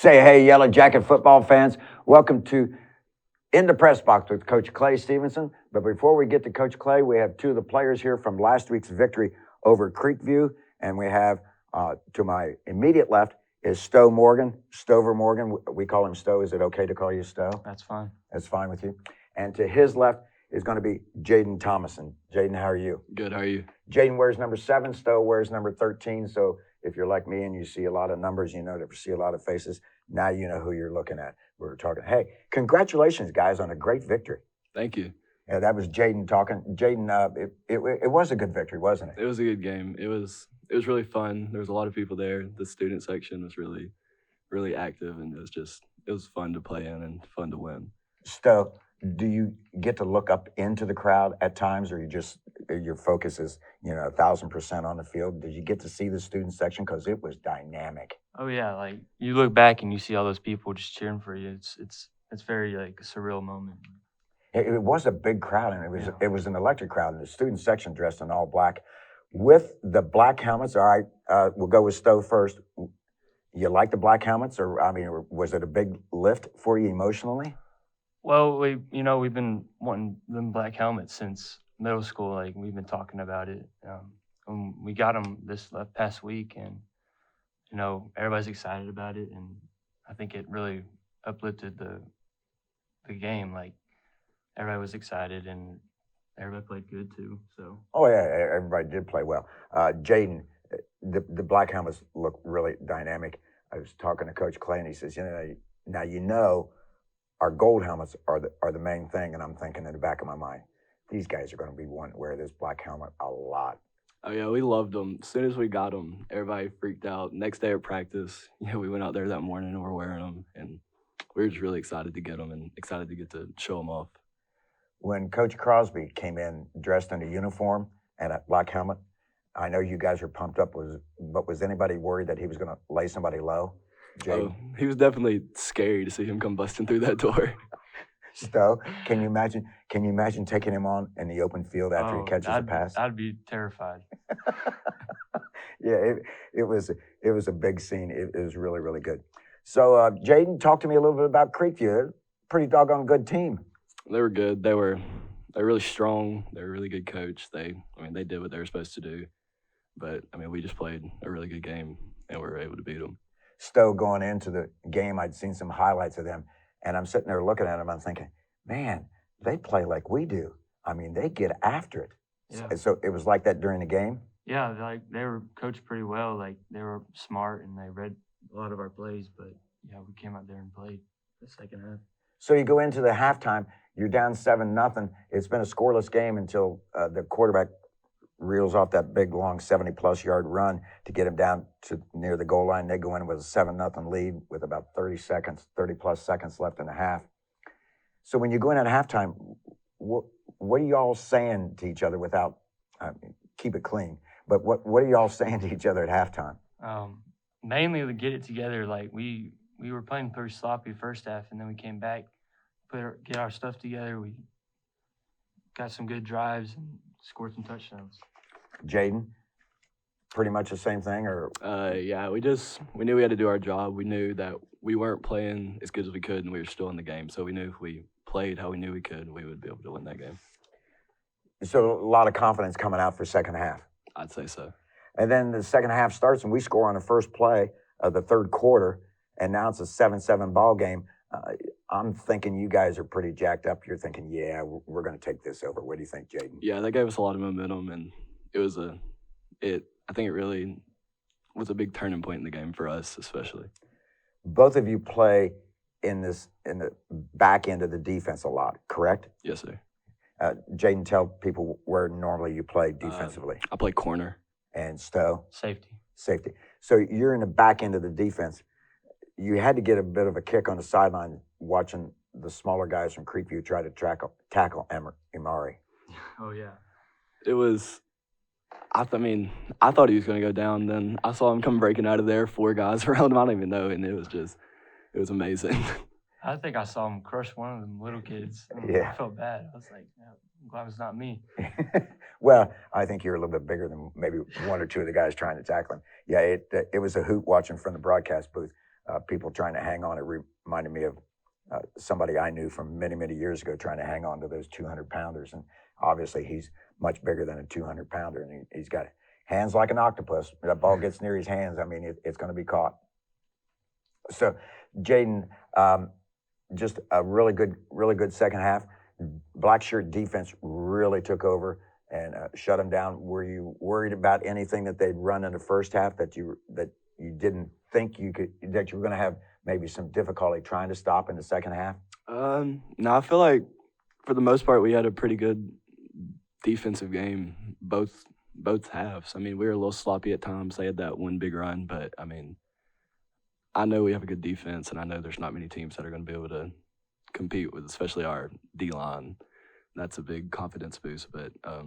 Say hey, Yellow Jacket football fans. Welcome to In the Press Box with Coach Clay Stevenson. But before we get to Coach Clay, we have two of the players here from last week's victory over Creekview. And we have to my immediate left is Stowe Morgan, Stover Morgan. We call him Stowe. Is it okay to call you Stowe? That's fine. That's fine with you. And to his left is going to be Jaden Thomason. Jaden, how are you? Good, how are you? Jaden wears number 7, Stowe wears number 13. So if you're like me and you see a lot of numbers, you know, to see a lot of faces, now you know who you're looking at. We were talking, hey, congratulations, guys, on a great victory. Thank you. Yeah, that was Jaden talking. Jaden, it was a good victory, wasn't it? It was a good game. It was really fun. There was a lot of people there. The student section was really active, and it was fun to play in and fun to win. Stowe, do you get to look up into the crowd at times, or your focus is 1,000% on the field? Did you get to see the student section because it was dynamic? Oh yeah, like you look back and you see all those people just cheering for you. It's very like a surreal moment. It was a big crowd, and it was an electric crowd, and the student section dressed in all black with the black helmets. All right, we'll go with Stowe first. You like the black helmets, or was it a big lift for you emotionally? Well, we've been wanting them black helmets since middle school. Like we've been talking about it. And we got them this past week, and everybody's excited about it, and I think it really uplifted the game. Like everybody was excited, and everybody played good too. So. Oh yeah, everybody did play well. Jaden, the black helmets look really dynamic. I was talking to Coach Clay, and he says, now our gold helmets are the main thing, and I'm thinking in the back of my mind, these guys are going to be wanting to wear this black helmet a lot. Oh yeah, we loved them. As soon as we got them, everybody freaked out. Next day of practice, we went out there that morning and we're wearing them, and we were just really excited to get them and excited to get to show them off. When Coach Crosby came in dressed in a uniform and a black helmet, I know you guys were pumped up. But was anybody worried that he was going to lay somebody low? Oh, he was definitely scary to see him come busting through that door. Stowe, can you imagine taking him on in the open field after he catches a pass? I'd be terrified. Yeah, it was a big scene. It was really, really good. So, Jaden, talk to me a little bit about Creekview. Pretty doggone good team. They were good. They're really strong. They're a really good coach. They did what they were supposed to do. But we just played a really good game and we were able to beat them. Stowe, going into the game, I'd seen some highlights of them, and I'm sitting there looking at them. I'm thinking, man, they play like we do. They get after it. Yeah. So it was like that during the game. Yeah, like they were coached pretty well. Like they were smart and they read a lot of our plays. But yeah, we came out there and played the second half. So you go into the halftime, you're down 7-0. It's been a scoreless game until the quarterback reels off that big, long 70-plus yard run to get him down to near the goal line. They go in with a 7-0 lead with about 30-plus seconds left in the half. So when you go in at halftime, what are you all saying to each other without, keep it clean, but what are you all saying to each other at halftime? Mainly to get it together. Like we were playing pretty sloppy first half, and then we came back, get our stuff together. We got some good drives and scored some touchdowns. Jaden, pretty much the same thing, or? Yeah, we knew we had to do our job. We knew that we weren't playing as good as we could, and we were still in the game. So we knew if we played how we knew we could, we would be able to win that game. So a lot of confidence coming out for second half. I'd say so. And then the second half starts, and we score on the first play of the third quarter, and now it's a 7-7 ball game. I'm thinking you guys are pretty jacked up. You're thinking, yeah, we're going to take this over. What do you think, Jaden? Yeah, that gave us a lot of momentum, and I think it really was a big turning point in the game for us, especially. Both of you play in the back end of the defense a lot, correct? Yes, sir. Jaden, tell people where normally you play defensively. I play corner. And Stowe? Safety. So you're in the back end of the defense. You had to get a bit of a kick on the sideline watching the smaller guys from Creekview try to tackle Imari. Oh, yeah. It was, I thought he was going to go down. Then I saw him come breaking out of there, 4 guys around him. I don't even know. And it was amazing. I think I saw him crush one of them little kids. Yeah. I felt bad. I was like, I'm glad it's not me. Well, I think you're a little bit bigger than maybe one or two of the guys trying to tackle him. Yeah, it was a hoot watching from the broadcast booth. people trying to hang on. It reminded me of somebody I knew from many, many years ago trying to hang on to those 200-pounders. And obviously he's much bigger than a 200-pounder, and he's got hands like an octopus. That ball gets near his hands, I mean, it's going to be caught. So, Jaden, just a really good second half. Black shirt defense really took over and shut them down. Were you worried about anything that they'd run in the first half that you didn't think that you were going to have maybe some difficulty trying to stop in the second half? No, I feel like for the most part we had a pretty good defensive game both halves. I mean, we were a little sloppy at times. They had that one big run, but I mean, I know we have a good defense, and I know there's not many teams that are going to be able to compete with, especially our D-line. That's a big confidence boost, but I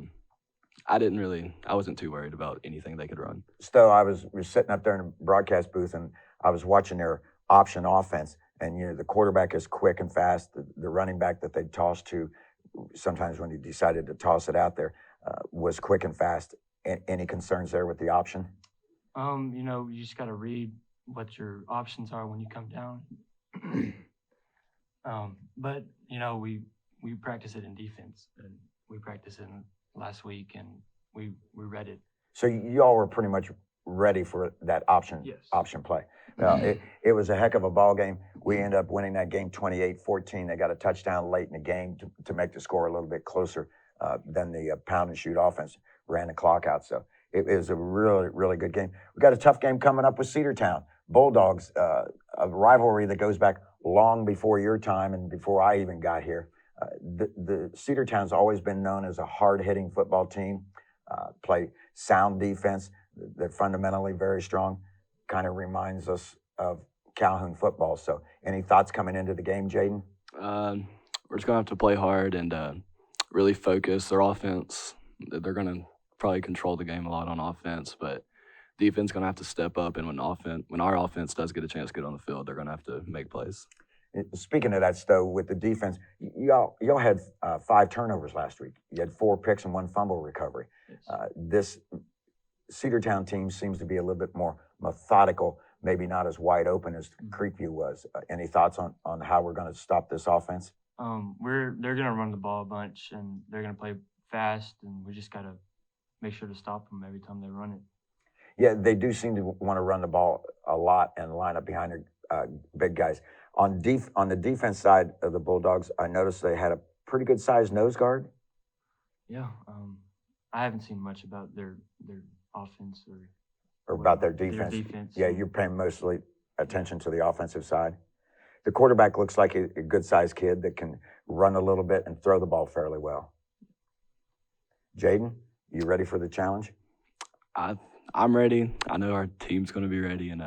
wasn't too worried about anything they could run. Stowe, I was sitting up there in the broadcast booth, and I was watching their option offense, and the quarterback is quick and fast. The running back that they toss to, sometimes when he decided to toss it out there, was quick and fast. Any concerns there with the option? You just got to read what your options are when you come down. But we practice it in defense, and we practiced it last week, and we read it. So you all were pretty much ready for that option play. It was a heck of a ball game. We ended up winning that game 28-14. They got a touchdown late in the game to make the score a little bit closer than the pound and shoot offense ran the clock out. So it was a really, really good game. We got a tough game coming up with Cedartown. Bulldogs, a rivalry that goes back long before your time and before I even got here. The Cedartown's always been known as a hard-hitting football team, play sound defense. They're fundamentally very strong. Kind of reminds us of Calhoun football. So any thoughts coming into the game, Jaden? We're just going to have to play hard and really focus. Their offense, they're going to probably control the game a lot on offense, but defense going to have to step up, and when our offense does get a chance to get on the field, they're going to have to make plays. Speaking of that, Stowe, with the defense, y'all had 5 turnovers last week. You had 4 picks and 1 fumble recovery. Yes. This Cedartown team seems to be a little bit more methodical, maybe not as wide open as Creekview was. Any thoughts on how we're going to stop this offense? They're going to run the ball a bunch, and they're going to play fast, and we just got to make sure to stop them every time they run it. Yeah, they do seem to want to run the ball a lot and line up behind their big guys. On the defense side of the Bulldogs, I noticed they had a pretty good sized nose guard. Yeah, I haven't seen much about their offense or about their defense. Yeah, you're paying mostly attention to the offensive side. The quarterback looks like a good sized kid that can run a little bit and throw the ball fairly well. Jaden, you ready for the challenge? I'm ready. I know our team's going to be ready, and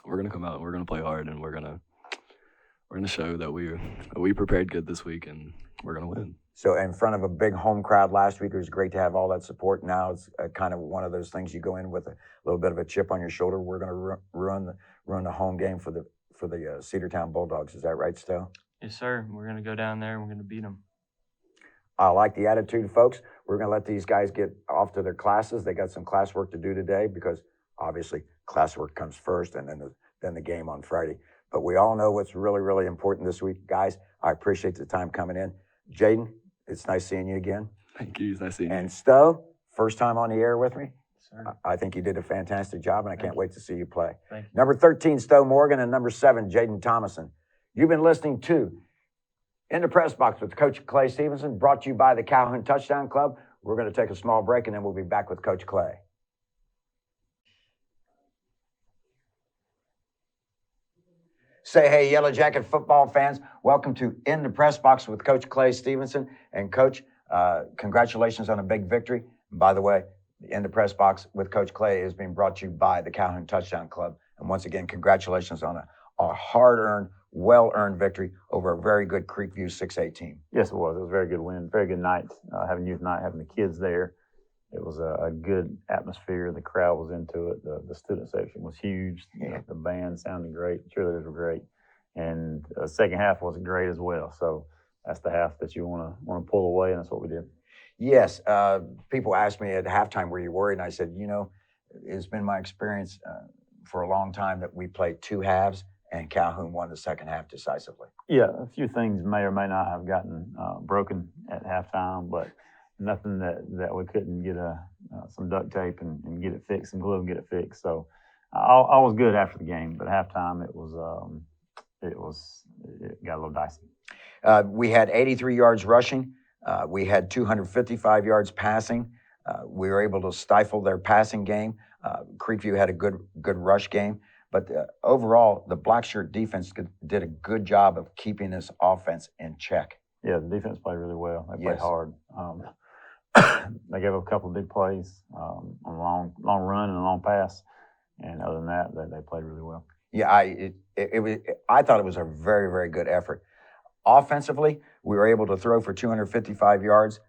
we're going to come out and we're going to play hard, and we're going to show that we prepared good this week, and we're going to win. So in front of a big home crowd last week, it was great to have all that support. Now it's kind of one of those things you go in with a little bit of a chip on your shoulder. We're going to ruin the home game for the Cedartown Bulldogs. Is that right, Stowe? Yes, sir. We're going to go down there and we're going to beat them. I like the attitude, folks. We're going to let these guys get off to their classes. They got some classwork to do today because obviously classwork comes first, and then the game on Friday. But we all know what's really, really important this week. Guys, I appreciate the time coming in. Jaden, it's nice seeing you again. Thank you. It's nice seeing you. And Stowe, first time on the air with me. Sir. I think you did a fantastic job, and I can't wait to see you play. Thank you. Number 13, Stowe Morgan, and number 7, Jaden Thomason. You've been listening to In the Press Box with Coach Clay Stevenson, brought to you by the Calhoun Touchdown Club. We're going to take a small break, and then we'll be back with Coach Clay. Say hey, Yellow Jacket football fans. Welcome to In the Press Box with Coach Clay Stevenson. And Coach, congratulations on a big victory. And by the way, In the Press Box with Coach Clay is being brought to you by the Calhoun Touchdown Club. And once again, congratulations on a hard-earned, well-earned victory over a very good Creekview 6A team. Yes, it was. It was a very good win, very good night. Having youth night, having the kids there. It was a good atmosphere. The crowd was into it. The student section was huge. Yeah. The band sounded great. Cheerleaders were great. And the second half was great as well. So that's the half that you want to pull away, and that's what we did. Yes, people asked me at halftime, were you worried? And I said, it's been my experience for a long time that we play 2 halves, and Calhoun won the second half decisively. Yeah, a few things may or may not have gotten broken at halftime, but nothing that we couldn't get some duct tape and get it fixed, some glue and get it fixed. So I was good after the game, but halftime it got a little dicey. We had 83 yards rushing. We had 255 yards passing. We were able to stifle their passing game. Creekview had a good rush game. But overall, the black shirt defense did a good job of keeping this offense in check. Yeah, the defense played really well. They played Yes. hard. They gave up a couple of big plays on a long run and a long pass. And other than that, they played really well. Yeah, I thought it was a very, very good effort. Offensively, we were able to throw for 255 yards.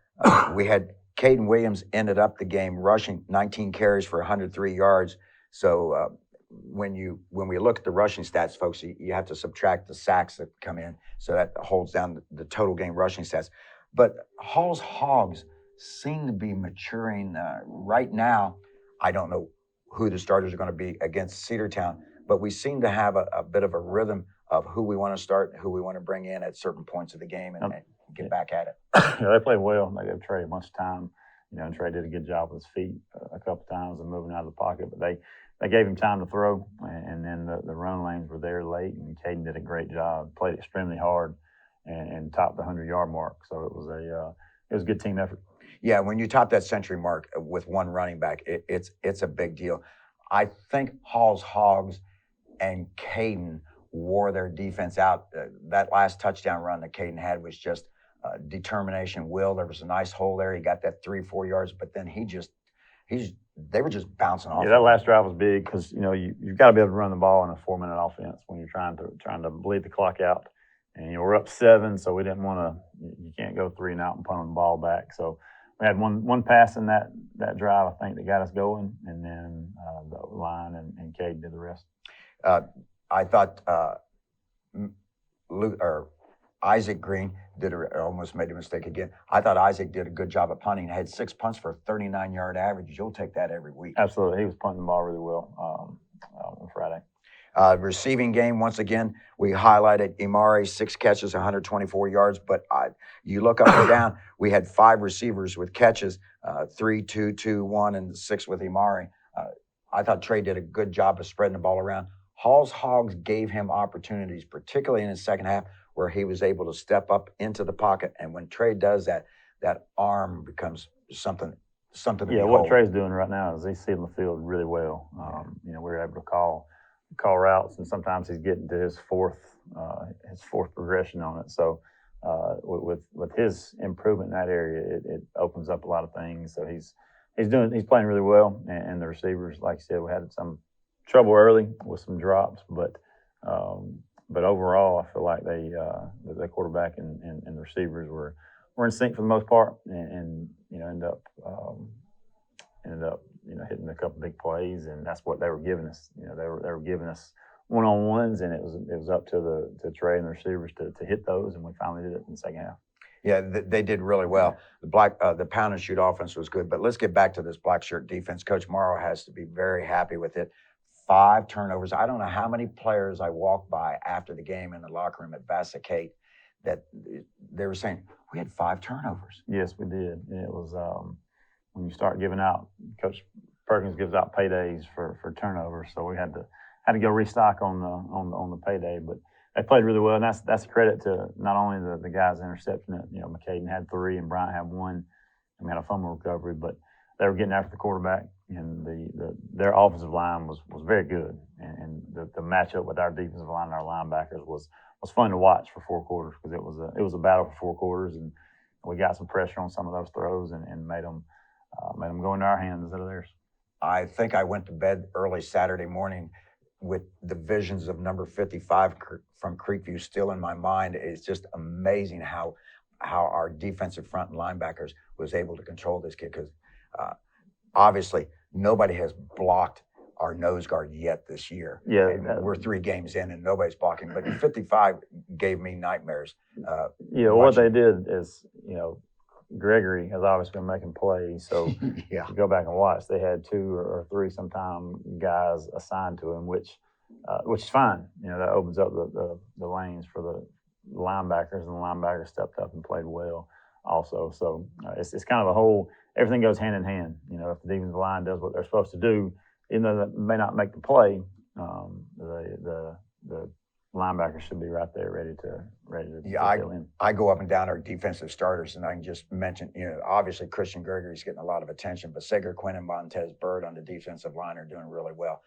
We had Caden Williams ended up the game rushing 19 carries for 103 yards. So when we look at the rushing stats, folks, you have to subtract the sacks that come in, so that holds down the total game rushing stats. But Hall's Hogs seem to be maturing right now. I don't know who the starters are going to be against Cedartown, but we seem to have a bit of a rhythm of who we want to start, who we want to bring in at certain points of the game and get back at it. Yeah, they played well. They gave Trey a bunch of time. And Trey did a good job with his feet a couple times and moving out of the pocket, but they gave him time to throw, and then the run lanes were there late, and Caden did a great job, played extremely hard, and topped the 100-yard mark. So it was a good team effort. Yeah, when you top that century mark with one running back, it's a big deal. I think Hall's Hogs and Caden wore their defense out. That last touchdown run that Caden had was just determination, will. There was a nice hole there. He got that 3-4 yards, but then they were just bouncing off. Yeah, that last drive was big because you've got to be able to run the ball in a 4-minute offense when you're trying to bleed the clock out. And we're up 7, so we didn't want to. You can't go 3 and out and punt the ball back. So we had one pass in that drive, I think, that got us going, and then the line and Cade did the rest. I thought Isaac Green almost made a mistake again. I thought Isaac did a good job of punting. He had 6 punts for a 39-yard average. You'll take that every week. Absolutely. He was punting the ball really well on Friday. Receiving game, once again, we highlighted Imari, 6 catches, 124 yards. But you look up and down, we had 5 receivers with catches, 3, 2, 2, 1, and 6 with Imari. I thought Trey did a good job of spreading the ball around. Hall's Hogs gave him opportunities, particularly in his second half, where he was able to step up into the pocket. And when Trey does that, that arm becomes something to behold. What Trey's doing right now is he's seeing the field really well. We're able to call routes, and sometimes he's getting to his fourth progression on it. So with his improvement in that area, it opens up a lot of things. So he's playing really well, and the receivers, like you said, we had some trouble early with some drops, but overall, I feel like the quarterback and the receivers were in sync for the most part, and ended up hitting a couple big plays, and that's what they were giving us. They were giving us one-on-ones, and it was up to Trey and the receivers to hit those, and we finally did it in the second half. Yeah, they did really well. The pound and shoot offense was good, but let's get back to this black shirt defense. Coach Morrow has to be very happy with it. 5 turnovers. I don't know how many players I walked by after the game in the locker room at Vassacate that they were saying, we had 5 turnovers. Yes, we did. And it was when you start giving out, Coach Perkins gives out paydays for turnovers, so we had to go restock on the payday. But they played really well, and that's a credit to not only the guys intercepting it. McCaden had 3 and Bryant had 1, and we had a fumble recovery, but they were getting after the quarterback, and their offensive line was very good, and the matchup with our defensive line and our linebackers was fun to watch for 4 quarters, because it was a battle for 4 quarters, and we got some pressure on some of those throws and made them go into our hands instead of theirs. I think I went to bed early Saturday morning with the visions of number 55 from Creekview still in my mind. It's just amazing how our defensive front and linebackers was able to control this kid, because obviously nobody has blocked our nose guard yet this year. Yeah, we're 3 games in and nobody's blocking, but 55 gave me nightmares. What they did is, Gregory has always been making plays, so yeah. if you go back and watch, they had 2 or 3 sometime guys assigned to him, which which is fine. You know, that opens up the lanes for the linebackers, and the linebackers stepped up and played well also. So it's kind of a whole, everything goes hand in hand. You know, if the defensive line does what they're supposed to do, even though they may not make the play, the linebackers should be right there ready to Yeah, fill in. I go up and down our defensive starters, and I can just mention, obviously Christian Gregory's getting a lot of attention, but Sager Quinn and Montez Bird on the defensive line are doing really well.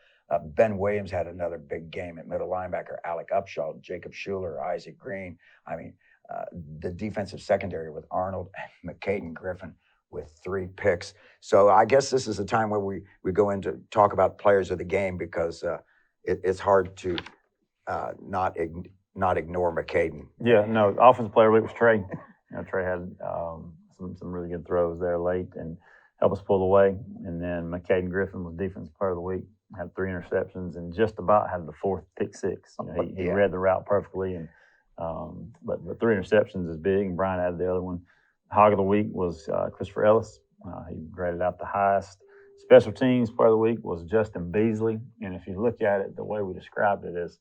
Ben Williams had another big game at middle linebacker. Alec Upshaw, Jacob Schuler, Isaac Green. I mean, the defensive secondary with Arnold, McCaden Griffin with 3 picks. So I guess this is a time where we go into talk about players of the game, because it's hard to not ignore McCaden. Yeah, no, offensive player of the week was Trey. Trey had some really good throws there late and helped us pull away. And then McCaden Griffin was defensive player of the week, had 3 interceptions and just about had the 4th pick six. He read the route perfectly, and but 3 interceptions is big. And Brian added the other one. Hog of the week was Christopher Ellis. He graded out the highest. Special teams player of the week was Justin Beasley. And if you look at it, the way we described it is,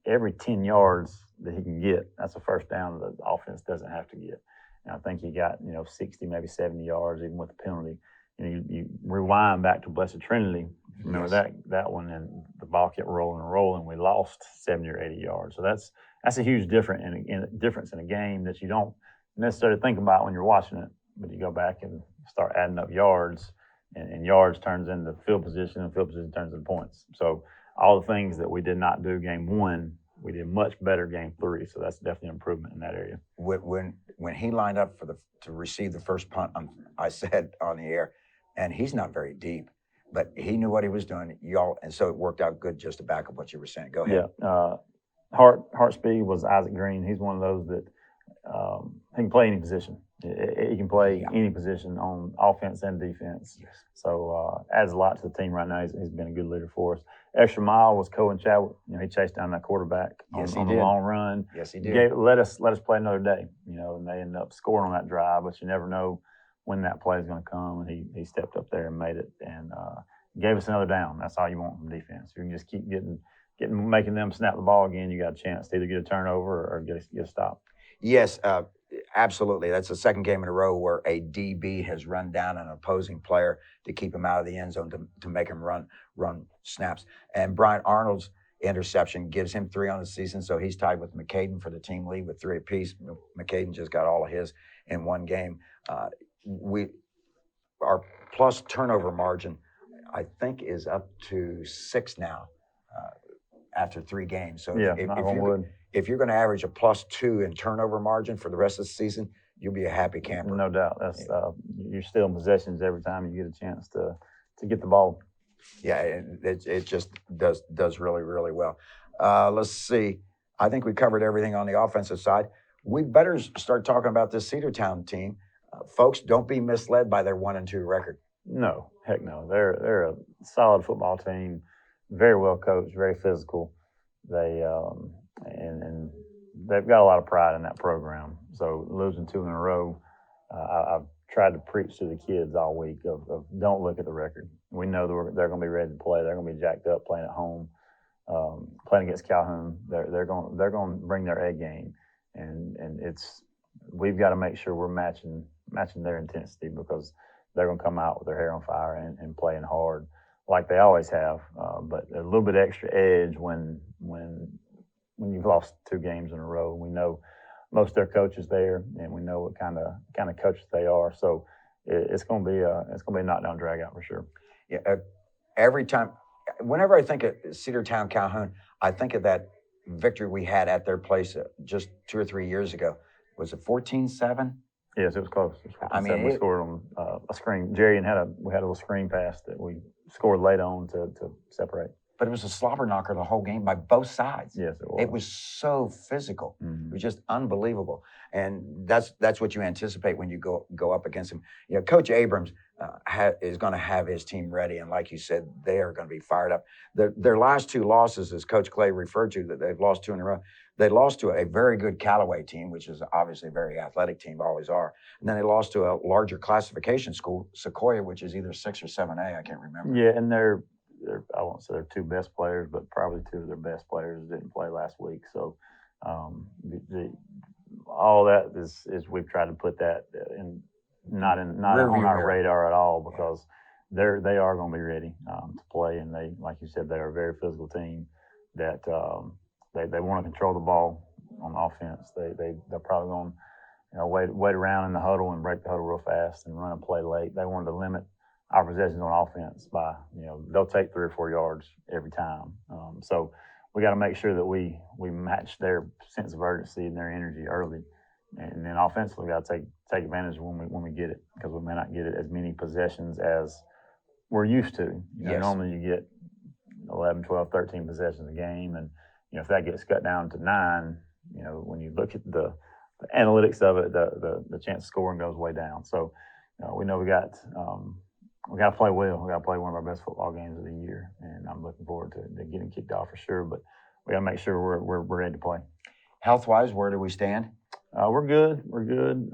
every 10 yards that he can get, that's a first down that the offense doesn't have to get. And I think he got, 60, maybe 70 yards, even with the penalty. You rewind back to Blessed Trinity. Remember that one, and the ball kept rolling and rolling. We lost 70 or 80 yards. So that's a huge difference in a game that you don't necessarily think about when you're watching it. But you go back and start adding up yards, and yards turns into field position, and field position turns into points. So all the things that we did not do game 1, we did much better game 3. So that's definitely an improvement in that area. When he lined up to receive the first punt, I said on the air, and he's not very deep, but he knew what he was doing, and so it worked out good. Just to back up what you were saying, go ahead. Yeah, heart speed was Isaac Green. He's one of those that he can play any position. He can play any position on offense and defense. Yes. So adds a lot to the team right now. He's been a good leader for us. Extra mile was Cohen Chadwick. He chased down that quarterback on the long run. Yes, he did. Let us play another day. And they ended up scoring on that drive, but you never know when that play is going to come. And he stepped up there and made it, and gave us another down. That's all you want from defense. You can just keep making them snap the ball again. You got a chance to either get a turnover or get a stop. Yes, absolutely. That's the second game in a row where a DB has run down an opposing player to keep him out of the end zone, to make him run snaps. And Brian Arnold's interception gives him 3 on the season, so he's tied with McCaden for the team lead with 3 apiece. McCaden just got all of his in one game. Our plus turnover margin, I think, is up to 6 now after 3 games. So if you're going to average a +2 in turnover margin for the rest of the season, you'll be a happy camper. No doubt. That's you're still in possessions every time you get a chance to get the ball. Yeah, it just does really, really well. Let's see. I think we covered everything on the offensive side. We better start talking about this Cedartown team. Folks, don't be misled by their 1-2 record. No, heck no. They're a solid football team, very well coached, very physical. They and they've got a lot of pride in that program. So losing 2 in a row, I've tried to preach to the kids all week of don't look at the record. We know they're going to be ready to play. They're going to be jacked up playing at home, playing against Calhoun. They're going to bring their A game, and we've got to make sure we're matching their intensity, because they're going to come out with their hair on fire and playing hard like they always have. But a little bit extra edge when you've lost 2 games in a row. We know most of their coaches there, and we know what kind of coaches they are. So it's going to be a knockdown drag out for sure. Yeah, every time, whenever I think of Cedartown Calhoun, I think of that victory we had at their place just 2 or 3 years ago. Was it 14-7? Yes, it was close. I mean, we scored on a screen. Jerry we had a little screen pass that we scored late on to separate. But it was a slobber knocker the whole game by both sides. Yes, it was. It was so physical. Mm-hmm. It was just unbelievable. And that's what you anticipate when you go up against him. Coach Abrams is going to have his team ready. And like you said, they are going to be fired up. Their last 2 losses, as Coach Clay referred to, that they've lost 2 in a row, they lost to a very good Callaway team, which is obviously a very athletic team, always are. And then they lost to a larger classification school, Sequoia, which is either 6 or 7A. I can't remember. Yeah, and I won't say their two best players, but probably two of their best players didn't play last week. So all that is we've tried to put that in not Rearview on our mirror. radar at all, because they are going to be ready to play, and they, like you said, they are a very physical team that they want to control the ball on offense. They're probably going to wait around in the huddle and break the huddle real fast and run a play late. They wanted to limit our possessions on offense by, they'll take 3 or 4 yards every time. So we got to make sure that we match their sense of urgency and their energy early, and then offensively we got to take advantage when we get it, because we may not get it as many possessions as we're used to. Yes. Normally you get 11, 12, 13 possessions a game, and if that gets cut down to 9, when you look at the analytics of it, the chance of scoring goes way down. So we know we got to play well. We got to play one of our best football games of the year, and I'm looking forward to getting kicked off for sure. But we got to make sure we're ready to play. Health-wise, where do we stand? We're good. We're good.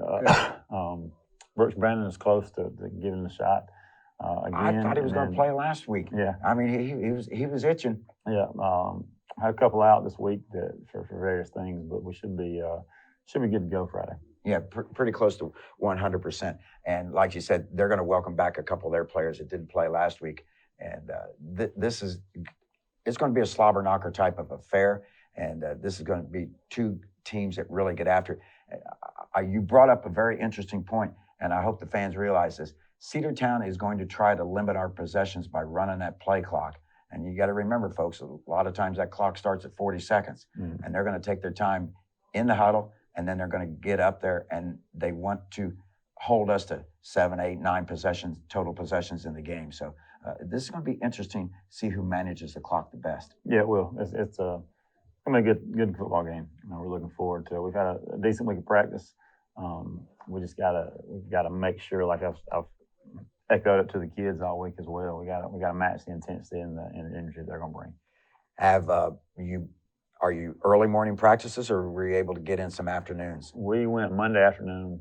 Brooks Brandon is close to giving it a shot again. I thought he was going to play last week. Yeah. I mean, he was itching. Yeah. Had a couple out this week for various things, but we should be good to go Friday. Yeah, pretty close to 100%. And like you said, they're going to welcome back a couple of their players that didn't play last week. And it's going to be a slobber knocker type of affair. And this is going to be two teams that really get after it. You brought up a very interesting point, and I hope the fans realize this. Cedartown is going to try to limit our possessions by running that play clock. And you got to remember, folks, a lot of times that clock starts at 40 seconds, and they're going to take their time in the huddle, and then they're going to get up there, and they want to hold us to 7, 8, 9 total possessions in the game. So this is going to be interesting to see who manages the clock the best. Yeah, it will. It's going to be a good football game. We're looking forward to it. We've had a decent week of practice. We've got to make sure, like I've echoed it to the kids all week as well. We got to match the intensity and the energy they're going to bring. Are you early morning practices, or were you able to get in some afternoons? We went Monday afternoon.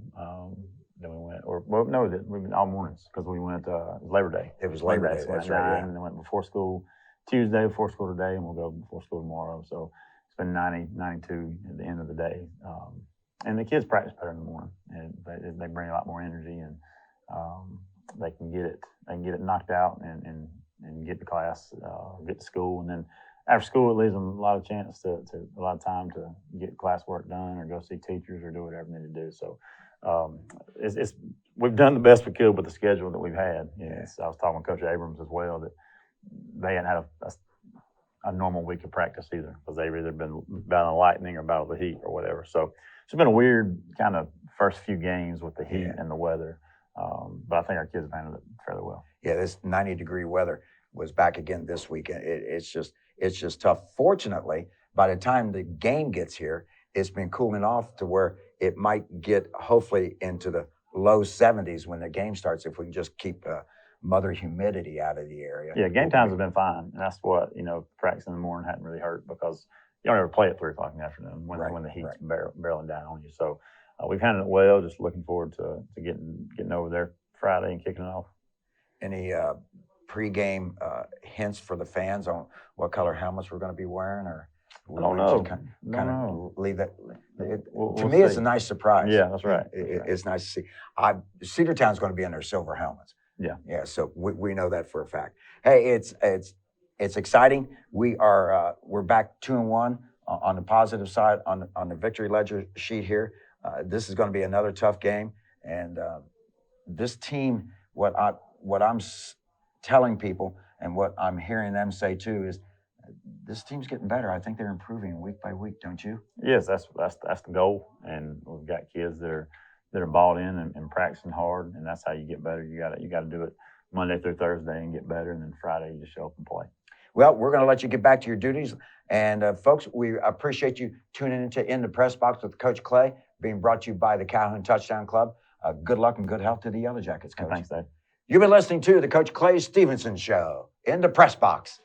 Then we went, we've been all mornings, because we went Labor Day. It was Labor Day. That's right. Yeah. And then went before school Tuesday, before school today, and we'll go before school tomorrow. So it's been 90, 92 at the end of the day. And the kids practice better in the morning, and they bring a lot more energy, and they can get it knocked out and get to class, get to school, and then after school, it leaves them a lot of time to get classwork done, or go see teachers, or do whatever they need to do. So we've done the best we could with the schedule that we've had. I was talking with Coach Abrams as well, that they hadn't had a normal week of practice either, because they've either been battling lightning or battling the heat or whatever. So it's been a weird kind of first few games with the heat and the weather. But I think our kids have handled it fairly well. Yeah, this 90-degree weather was back again this week. It's just tough. Fortunately, by the time the game gets here, it's been cooling off to where it might get hopefully into the low 70s when the game starts, if we can just keep mother humidity out of the area. Yeah, game times have been fine. And that's what, practice in the morning hadn't really hurt, because you don't ever play at 3 o'clock in the afternoon when the heat's barreling down on you. So we've handled it well. Just looking forward to getting over there Friday and kicking it off. Any pregame hints for the fans on what color helmets we're going to be wearing, or I don't know. Kind of leave that. To me, it's a nice surprise. Yeah, that's right. It's nice to see. Cedartown's going to be in their silver helmets. Yeah. So we know that for a fact. Hey, it's exciting. We're back 2-1 on the positive side on the victory ledger sheet here. This is going to be another tough game, and this team, what I'm telling people, and what I'm hearing them say too, is this team's getting better. I think they're improving week by week, don't you? Yes, that's the goal, and we've got kids that are bought in and practicing hard, and that's how you get better. You got to do it Monday through Thursday and get better, and then Friday you just show up and play. Well, we're going to let you get back to your duties, and folks, we appreciate you tuning in the Press Box with Coach Clay, being brought to you by the Calhoun Touchdown Club. Good luck and good health to the Yellow Jackets, Coach. Thanks, Dave. You've been listening to the Coach Clay Stevenson Show in the Press Box.